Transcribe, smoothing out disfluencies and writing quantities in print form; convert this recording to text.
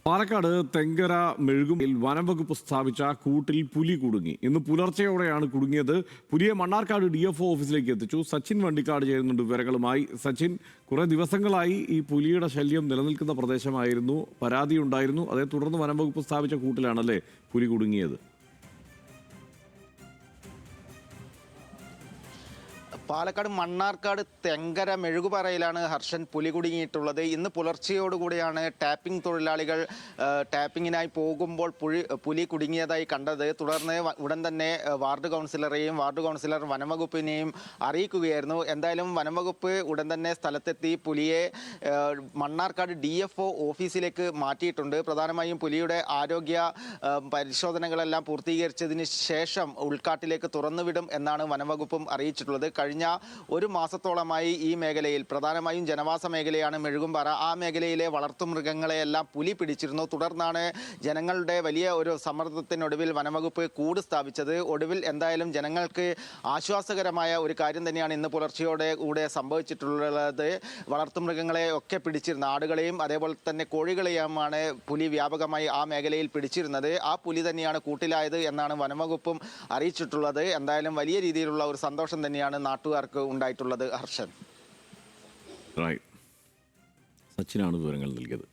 പാലക്കാട് തെങ്കര മെഴുകുമിൽ വനംവകുപ്പ് സ്ഥാപിച്ച കൂട്ടിൽ പുലി കുടുങ്ങി. ഇന്ന് പുലർച്ചെയോടെയാണ് കുടുങ്ങിയത്. പുലിയെ മണ്ണാർക്കാട് DFO ഓഫീസിലേക്ക് എത്തിച്ചു. സച്ചിൻ വണ്ടിക്കാട് ചേരുന്നുണ്ട് വിവരങ്ങളുമായി. സച്ചിൻ, കുറെ ദിവസങ്ങളായി ഈ പുലിയുടെ ശല്യം നിലനിൽക്കുന്ന പ്രദേശമായിരുന്നു, പരാതിയുണ്ടായിരുന്നു. അതേ തുടർന്ന് വനംവകുപ്പ് സ്ഥാപിച്ച കൂട്ടിലാണല്ലേ പുലി കുടുങ്ങിയത്? പാലക്കാട് മണ്ണാർക്കാട് തെങ്കര മെഴുകുപാറയിലാണ് ഹർഷൻ പുലി കുടുങ്ങിയിട്ടുള്ളത്. ഇന്ന് പുലർച്ചയോടുകൂടിയാണ് ടാപ്പിംഗ് തൊഴിലാളികൾ ടാപ്പിങ്ങിനായി പോകുമ്പോൾ പുലി കുടുങ്ങിയതായി കണ്ടത്. തുടർന്ന് ഉടൻ തന്നെ വാർഡ് കൗൺസിലറെയും വാർഡ് കൗൺസിലർ വനംവകുപ്പിനെയും അറിയിക്കുകയായിരുന്നു. എന്തായാലും വനംവകുപ്പ് ഉടൻ തന്നെ സ്ഥലത്തെത്തി പുലിയെ മണ്ണാർക്കാട് DFO ഓഫീസിലേക്ക് മാറ്റിയിട്ടുണ്ട്. പ്രധാനമായും പുലിയുടെ ആരോഗ്യ പരിശോധനകളെല്ലാം പൂർത്തീകരിച്ചതിന് ശേഷം ഉൾക്കാട്ടിലേക്ക് തുറന്നുവിടും എന്നാണ് വനംവകുപ്പും അറിയിച്ചിട്ടുള്ളത്. കഴിഞ്ഞ ഒരു മാസത്തോളമായി ഈ മേഖലയിൽ, പ്രധാനമായും ജനവാസ മേഖലയാണ് മെഴുകുംപാറ, ആ മേഖലയിലെ വളർത്തുമൃഗങ്ങളെയെല്ലാം പുലി പിടിച്ചിരുന്നു. തുടർന്നാണ് ജനങ്ങളുടെ വലിയ ഒരു സമ്മർദ്ദത്തിനൊടുവിൽ വനംവകുപ്പ് കൂട് സ്ഥാപിച്ചത്. ഒടുവിൽ എന്തായാലും ജനങ്ങൾക്ക് ആശ്വാസകരമായ ഒരു കാര്യം തന്നെയാണ് ഇന്ന് പുലർച്ചയോടെ കൂടെ സംഭവിച്ചിട്ടുള്ളത്. വളർത്തുമൃഗങ്ങളെ ഒക്കെ പിടിച്ചിരുന്ന ആടുകളെയും അതേപോലെ തന്നെ കോഴികളെയുമാണ് പുലി വ്യാപകമായി ആ മേഖലയിൽ പിടിച്ചിരുന്നത്. ആ പുലി തന്നെയാണ് കൂട്ടിലായത് എന്നാണ് വനംവകുപ്പും അറിയിച്ചിട്ടുള്ളത്. എന്തായാലും വലിയ രീതിയിലുള്ള ഒരു സന്തോഷം തന്നെയാണ് നാട്ടുകാർക്ക് ഉണ്ടായിട്ടുള്ളത്. ഹർഷൻ, സച്ചിനാണ് വിവരങ്ങൾ നൽകിയത്.